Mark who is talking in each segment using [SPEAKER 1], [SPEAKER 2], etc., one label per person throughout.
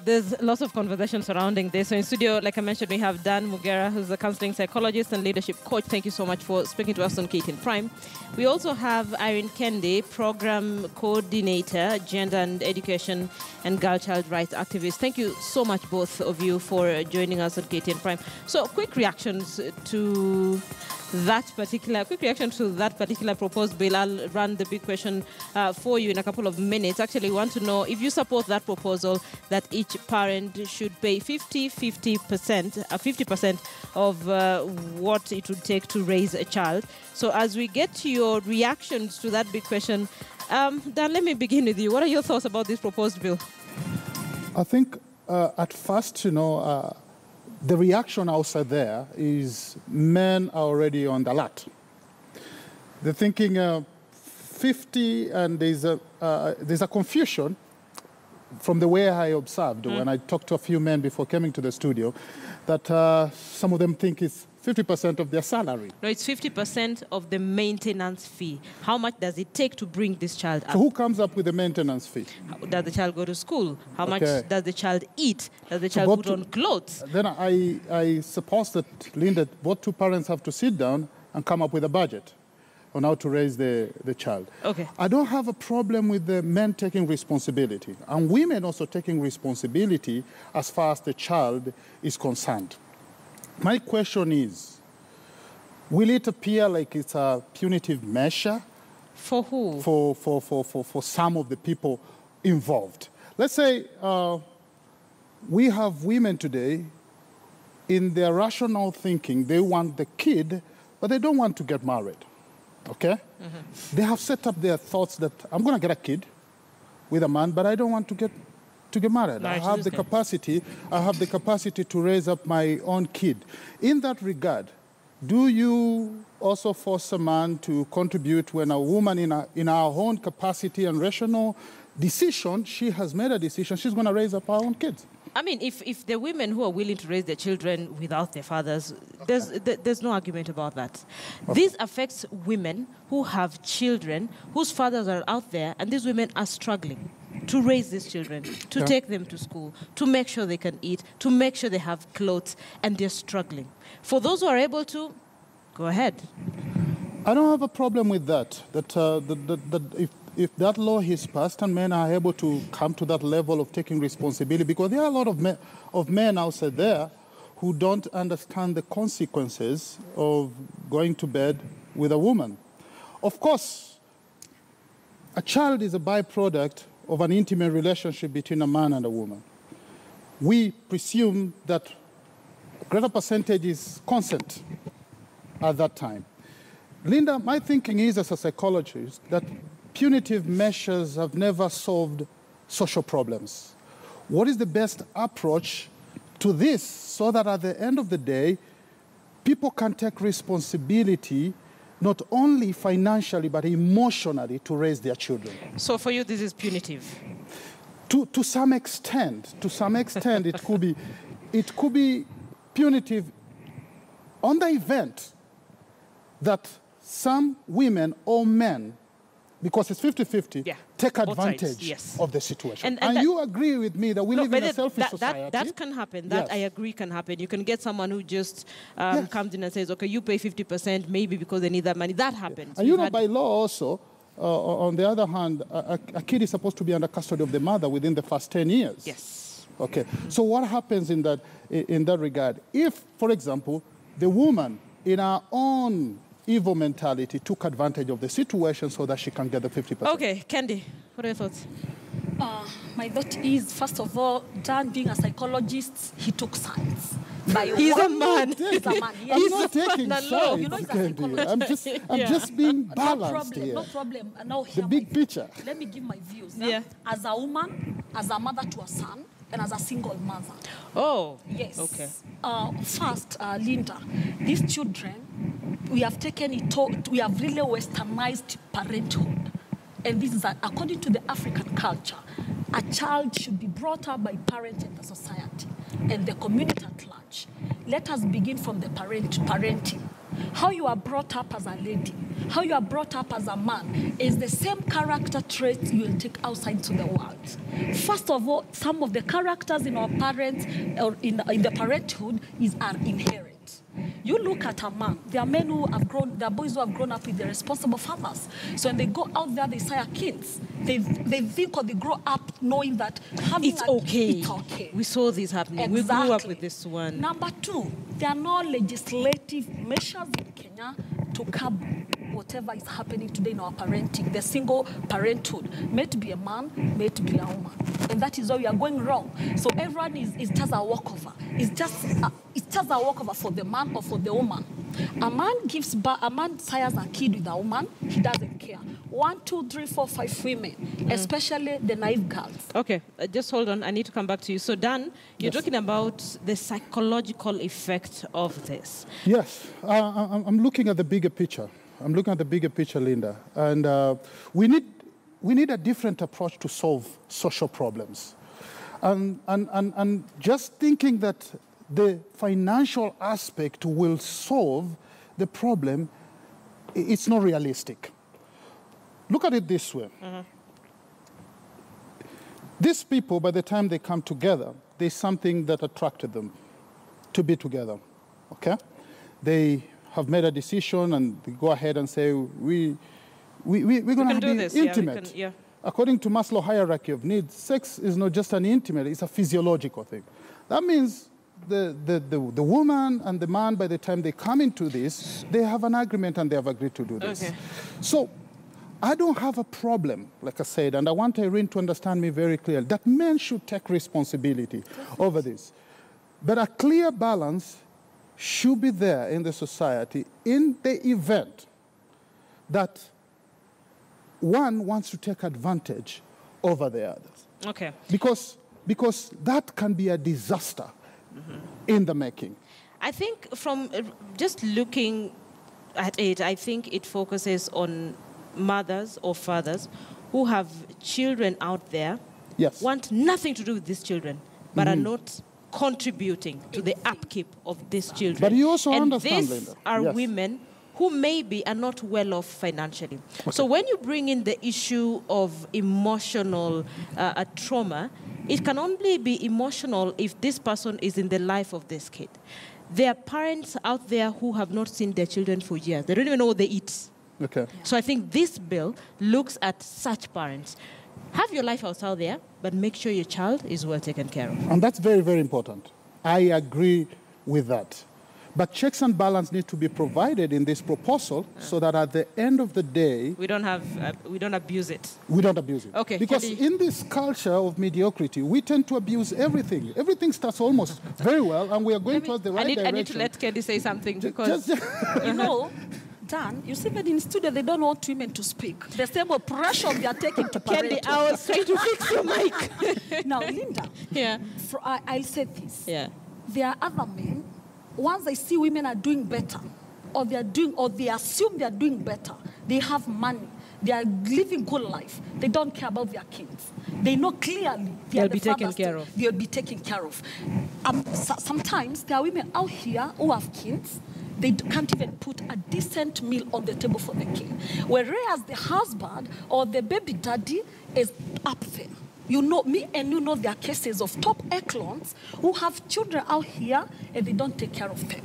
[SPEAKER 1] there's lots of conversation surrounding this. So in studio, like I mentioned, we have Dan Mugera, who's a counseling psychologist and leadership coach. Thank you so much for speaking to us on KTN Prime. We also have Irene Kendi, program coordinator, gender and education and girl-child rights activist. Thank you so much, both of you, for joining us on KTN Prime. So quick reactions to that particular proposed bill. I'll run the big question for you in a couple of minutes. Actually, we want to know if you support that proposal that each parent should pay 50% of what it would take to raise a child. So as we get to your reactions to that big question, Dan, let me begin with you. What are your thoughts about this proposed bill?
[SPEAKER 2] I think at first, the reaction outside there is men are already on the alert. They're thinking 50, and there's a confusion from the way I observed when I talked to a few men before coming to the studio, that some of them think it's 50% of their salary.
[SPEAKER 1] No, it's 50% of the maintenance fee. How much does it take to bring this child up?
[SPEAKER 2] So who comes up with the maintenance fee?
[SPEAKER 1] Does the child go to school? How much does the child eat? Does the child put on clothes?
[SPEAKER 2] Then I suppose that, Linda, both two parents have to sit down and come up with a budget on how to raise the child.
[SPEAKER 1] Okay.
[SPEAKER 2] I don't have a problem with the men taking responsibility, and women also taking responsibility as far as the child is concerned. My question is, will it appear like it's a punitive measure?
[SPEAKER 1] For who?
[SPEAKER 2] For some of the people involved. Let's say we have women today, in their rational thinking, they want the kid, but they don't want to get married, okay? Mm-hmm. They have set up their thoughts that I'm going to get a kid with a man, but I don't want to get married. I have the capacity to raise up my own kid. In that regard, do you also force a man to contribute when a woman in her own capacity and rational decision, she has made a decision, she's going to raise up her own kids?
[SPEAKER 1] I mean, if the women who are willing to raise their children without their fathers, there's no argument about that. Okay. This affects women who have children whose fathers are out there, and these women are struggling to raise these children, to take them to school, to make sure they can eat, to make sure they have clothes, and they're struggling. For those who are able to, go ahead.
[SPEAKER 2] I don't have a problem with that. If that law is passed and men are able to come to that level of taking responsibility, because there are a lot of men outside there who don't understand the consequences of going to bed with a woman. Of course, a child is a byproduct of an intimate relationship between a man and a woman. We presume that a greater percentage is consent at that time. Linda, my thinking is, as a psychologist, that punitive measures have never solved social problems. What is the best approach to this so that at the end of the day, people can take responsibility not only financially but emotionally to raise their children?
[SPEAKER 1] So for you, this is punitive?
[SPEAKER 2] To some extent, it could be punitive on the event that some women or men, because it's 50-50, take advantage of the situation. And you agree with me that we live in a selfish society?
[SPEAKER 1] That can happen. That I agree can happen. You can get someone who just comes in and says, okay, you pay 50%, maybe because they need that money. That happens.
[SPEAKER 2] And by law also, on the other hand, a kid is supposed to be under custody of the mother within the first 10 years.
[SPEAKER 1] Yes.
[SPEAKER 2] Okay. So what happens in that regard? If, for example, the woman in her own evil mentality took advantage of the situation so that she can get the 50%.
[SPEAKER 1] Okay, Kendi, what are your thoughts?
[SPEAKER 3] My thought is, first of all, Dan being a psychologist, he took sides.
[SPEAKER 1] He's a man.
[SPEAKER 3] He's a man. Yes.
[SPEAKER 2] I'm not taking sides.
[SPEAKER 3] You know, he's a psychologist.
[SPEAKER 2] I'm just being balanced here.
[SPEAKER 3] No problem. Now
[SPEAKER 2] the big picture.
[SPEAKER 3] Let me give my views.
[SPEAKER 1] Yeah.
[SPEAKER 3] As a woman, as a mother to a son, and as a single mother.
[SPEAKER 1] Oh.
[SPEAKER 3] Yes.
[SPEAKER 1] Okay.
[SPEAKER 3] First, Linda, these children, we have taken it all, we have really westernized parenthood. And this is, according to the African culture, a child should be brought up by parents and the society and the community at large. Let us begin from the parenting. How you are brought up as a lady, how you are brought up as a man is the same character traits you will take outside to the world. parents. First of all, some of the characters in our parents or in the parenthood are inherent. You look at a man, there are men who have grown, there are boys who have grown up with their responsible fathers. So when they go out there, they sire kids. They think or they grow up knowing that having
[SPEAKER 1] it's okay.
[SPEAKER 3] It's okay.
[SPEAKER 1] We saw this happening.
[SPEAKER 3] Exactly.
[SPEAKER 1] We grew up with this one.
[SPEAKER 3] Number two, there are no legislative measures in Kenya to curb whatever is happening today in our parenting, the single parenthood, may it be a man, may it be a woman. And that is why we are going wrong. So everyone is just a walkover. It's just a walkover for the man or for the woman. A man sires a kid with a woman, he doesn't care. 1, 2, 3, 4, 5 women, especially the naive girls.
[SPEAKER 1] Okay, just hold on. I need to come back to you. So, Dan, you're talking about the psychological effect of this.
[SPEAKER 2] Yes, I'm looking at the bigger picture. I'm looking at the bigger picture, Linda. And we need a different approach to solve social problems. And just thinking that the financial aspect will solve the problem, it's not realistic. Look at it this way. Mm-hmm. These people, by the time they come together, there's something that attracted them to be together, okay? They have made a decision and they go ahead and say, we're going to be this. Intimate. Yeah. According to Maslow's hierarchy of needs, sex is not just an intimate, it's a physiological thing. That means the woman and the man, by the time they come into this, they have an agreement and they have agreed to do this. Okay. So I don't have a problem, like I said, and I want Irene to understand me very clearly, that men should take responsibility over this. But a clear balance should be there in the society in the event that one wants to take advantage over the others. Okay. Because that can be a disaster in the making.
[SPEAKER 1] I think from just looking at it, I think it focuses on mothers or fathers who have children out there, yes, want nothing to do with these children, but are not contributing to the upkeep of these children.
[SPEAKER 2] But you also
[SPEAKER 1] and
[SPEAKER 2] understand,
[SPEAKER 1] these
[SPEAKER 2] Linda,
[SPEAKER 1] are
[SPEAKER 2] yes,
[SPEAKER 1] women who maybe are not well off financially. Okay. So when you bring in the issue of emotional trauma, it can only be emotional if this person is in the life of this kid. There are parents out there who have not seen their children for years. They don't even know what they eat. Okay. So I think this bill looks at such parents. Have your life out there, but make sure your child is well taken care of.
[SPEAKER 2] And that's very, very important. I agree with that. But checks and balance need to be provided in this proposal so that at the end of the day...
[SPEAKER 1] We don't abuse it.
[SPEAKER 2] We don't abuse it. Okay. Because in this culture of mediocrity, we tend to abuse everything. Everything starts almost very well, and we are going towards the right direction.
[SPEAKER 1] I need to let Kendi say something because...
[SPEAKER 3] You know, Dan, you see that in studio, they don't want women to speak. The same oppression they are taking to parents.
[SPEAKER 1] Kendi, I was trying to fix your mic.
[SPEAKER 3] Now, Linda, yeah, I'll say this. Yeah. There are other men, once they see women are doing better, or they assume they are doing better, they have money, they are living good life, they don't care about their kids. They know clearly they'll be taken care of. They'll be taken care of. Sometimes there are women out here who have kids, they can't even put a decent meal on the table for the kid. Whereas the husband or the baby daddy is up there. You know, me and you know there are cases of top echelons who have children out here and they don't take care of them.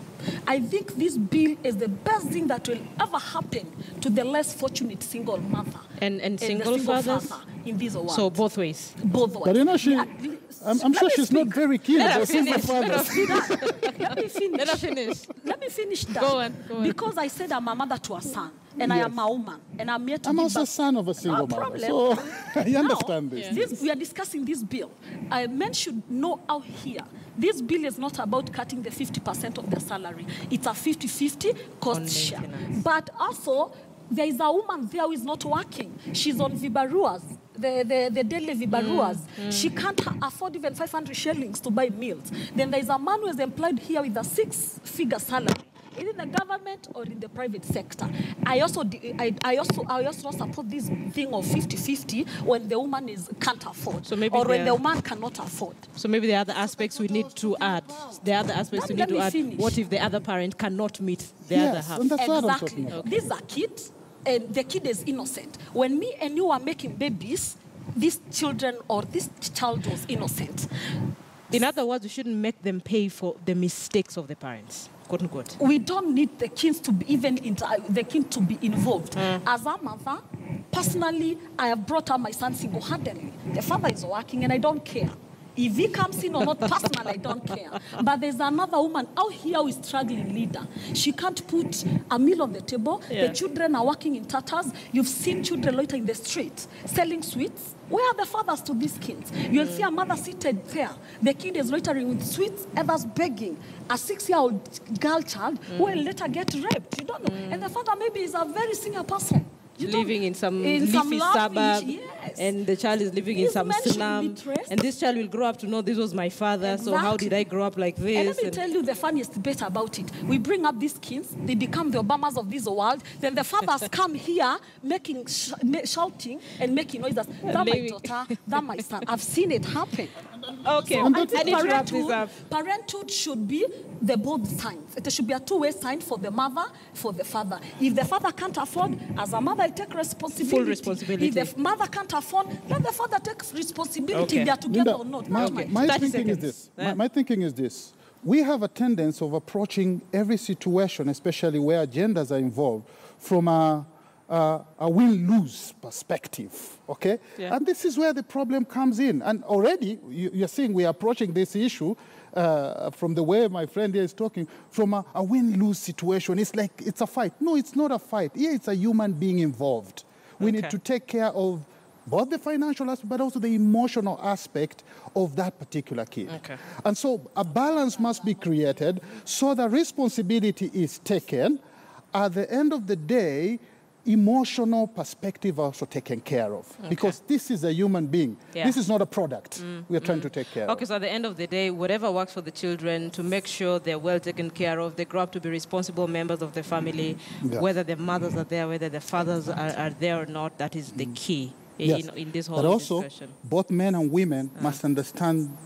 [SPEAKER 3] I think this bill is the best thing that will ever happen to the less fortunate single mother.
[SPEAKER 1] And single fathers?
[SPEAKER 3] In this world.
[SPEAKER 1] So both ways?
[SPEAKER 3] Both ways.
[SPEAKER 2] But you know, I'm sure she's not very keen about single fathers.
[SPEAKER 3] Let me finish.
[SPEAKER 1] Let her finish.
[SPEAKER 3] Let me finish that.
[SPEAKER 1] Go on.
[SPEAKER 3] Because I said I'm a mother to a son, and yes, I am a woman, and I'm here to
[SPEAKER 2] I'm
[SPEAKER 3] give
[SPEAKER 2] also
[SPEAKER 3] back.
[SPEAKER 2] Son of a single mother, so I understand this.
[SPEAKER 3] We are discussing this bill. Men should know out here, this bill is not about cutting the 50% of their salary. It's a 50-50 cost share. But also, there is a woman there who is not working. She's on Vibaruas, the daily Vibaruas. She can't afford even 500 shillings to buy meals. Then there is a man who is employed here with a 6-figure salary, either in the government or in the private sector. I also support this thing of 50-50 when the woman can't afford, so maybe, or when the woman cannot afford.
[SPEAKER 1] So maybe the other aspects we need to add. What if the other parent cannot meet the other half?
[SPEAKER 2] And that's
[SPEAKER 3] exactly.
[SPEAKER 2] What I'm talking about.
[SPEAKER 3] Okay. These are kids, and the kid is innocent. When me and you are making babies, these children or this child was innocent.
[SPEAKER 1] In other words, we shouldn't make them pay for the mistakes of the parents, quote unquote.
[SPEAKER 3] We don't need the kids to be to be involved. As a mother, personally, I have brought up my son single-handedly. The father is working, and I don't care. If he comes in or not, personally, I don't care. But there's another woman out here who is struggling leader. She can't put a meal on the table.
[SPEAKER 1] Yeah.
[SPEAKER 3] The children are working in tatters. You've seen children loiter in the street, selling sweets. Where are the fathers to these kids? You'll see a mother seated there. The kid is loitering with sweets, others begging. A 6-year-old girl child who will later get raped. You don't know. And the father maybe is a very senior person.
[SPEAKER 1] Living in some leafy suburb,
[SPEAKER 3] yes.
[SPEAKER 1] and the child is living in some slum, and this child will grow up to know this was my father,
[SPEAKER 3] Exactly.
[SPEAKER 1] so how did I grow up like this?
[SPEAKER 3] And let me tell you the funniest bit about it. We bring up these kids, they become the Obamas of this world, then the fathers come here making, shouting and making noises. That my daughter, that my son. I've seen it happen.
[SPEAKER 1] Okay,
[SPEAKER 3] So I think
[SPEAKER 1] I need to wrap this up.
[SPEAKER 3] parenthood should be the both signs. It should be a two-way sign for the mother, for the father. If the father can't afford, as a mother, take responsibility.
[SPEAKER 1] Full responsibility.
[SPEAKER 3] If the mother can't afford, let the father take responsibility.
[SPEAKER 1] Okay.
[SPEAKER 3] If they are together
[SPEAKER 2] Linda,
[SPEAKER 3] or not.
[SPEAKER 2] my
[SPEAKER 1] 30
[SPEAKER 2] thinking is
[SPEAKER 1] seconds.
[SPEAKER 2] this.
[SPEAKER 1] Yeah.
[SPEAKER 2] My thinking is this. We have a tendency of approaching every situation, especially where genders are involved, from a win-lose perspective, okay?
[SPEAKER 1] Yeah.
[SPEAKER 2] And this is where the problem comes in. And already, you're seeing we're approaching this issue from the way my friend here is talking, from a win-lose situation. It's like it's a fight. No, it's not a fight. Here, it's a human being involved. We need to take care of both the financial aspect, but also the emotional aspect of that particular kid.
[SPEAKER 1] Okay.
[SPEAKER 2] And so a balance must be created so the responsibility is taken. At the end of the day, emotional perspective also taken care of. Because this is a human being.
[SPEAKER 1] Yeah.
[SPEAKER 2] This is not a product we are trying to take care of.
[SPEAKER 1] Okay, so at the end of the day, whatever works for the children, to make sure they're well taken care of, they grow up to be responsible members of the family,
[SPEAKER 2] Yeah.
[SPEAKER 1] whether the mothers are there, whether the fathers are there or not, that is the key
[SPEAKER 2] Yes.
[SPEAKER 1] in this whole
[SPEAKER 2] But also,
[SPEAKER 1] discussion.
[SPEAKER 2] both men and women must understand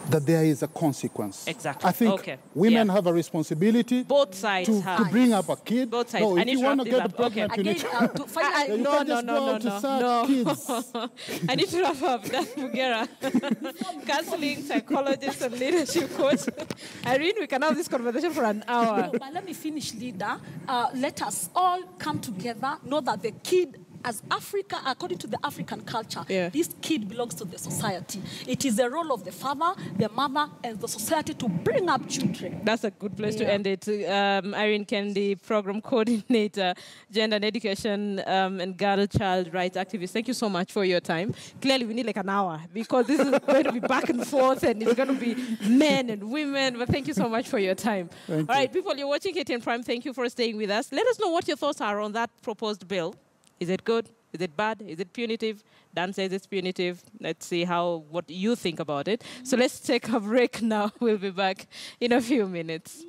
[SPEAKER 2] that there is a consequence.
[SPEAKER 1] Exactly.
[SPEAKER 2] I think
[SPEAKER 1] Okay.
[SPEAKER 2] women
[SPEAKER 1] Yeah.
[SPEAKER 2] have a responsibility
[SPEAKER 1] Both sides
[SPEAKER 2] to
[SPEAKER 1] have.
[SPEAKER 2] bring up a kid.
[SPEAKER 1] Both sides.
[SPEAKER 2] No,
[SPEAKER 1] I
[SPEAKER 2] if
[SPEAKER 1] need
[SPEAKER 2] you
[SPEAKER 1] to
[SPEAKER 2] want
[SPEAKER 1] wrap
[SPEAKER 2] to
[SPEAKER 1] this
[SPEAKER 2] get
[SPEAKER 1] up.
[SPEAKER 2] pregnant,
[SPEAKER 1] Okay.
[SPEAKER 2] you need
[SPEAKER 3] Again,
[SPEAKER 2] to...
[SPEAKER 3] to finally,
[SPEAKER 2] You
[SPEAKER 1] No,
[SPEAKER 2] can't
[SPEAKER 1] no,
[SPEAKER 2] just
[SPEAKER 1] no,
[SPEAKER 2] go
[SPEAKER 1] no,
[SPEAKER 2] out to
[SPEAKER 1] no,
[SPEAKER 2] serve
[SPEAKER 1] no.
[SPEAKER 2] kids.
[SPEAKER 1] I need to wrap up. Dan Mugera, counseling, psychologist, and leadership coach. Irene, we can have this conversation for an hour.
[SPEAKER 3] No, but let me finish, leader. Let us all come together, know that the kid, as Africa, according to the African culture, this kid belongs to the society. It is the role of the father, the mother, and the society to bring up children.
[SPEAKER 1] That's a good place to end it. Irene Kennedy, program coordinator, gender and education and girl-child rights activist. Thank you so much for your time. Clearly, we need like an hour because this is going to be back and forth and it's going to be men and women. But thank you so much for your time. All right, people, you're watching KTN Prime. Thank you for staying with us. Let us know what your thoughts are on that proposed bill. Is it good? Is it bad? Is it punitive? Dan says it's punitive. Let's see what you think about it. So let's take a break now. We'll be back in a few minutes.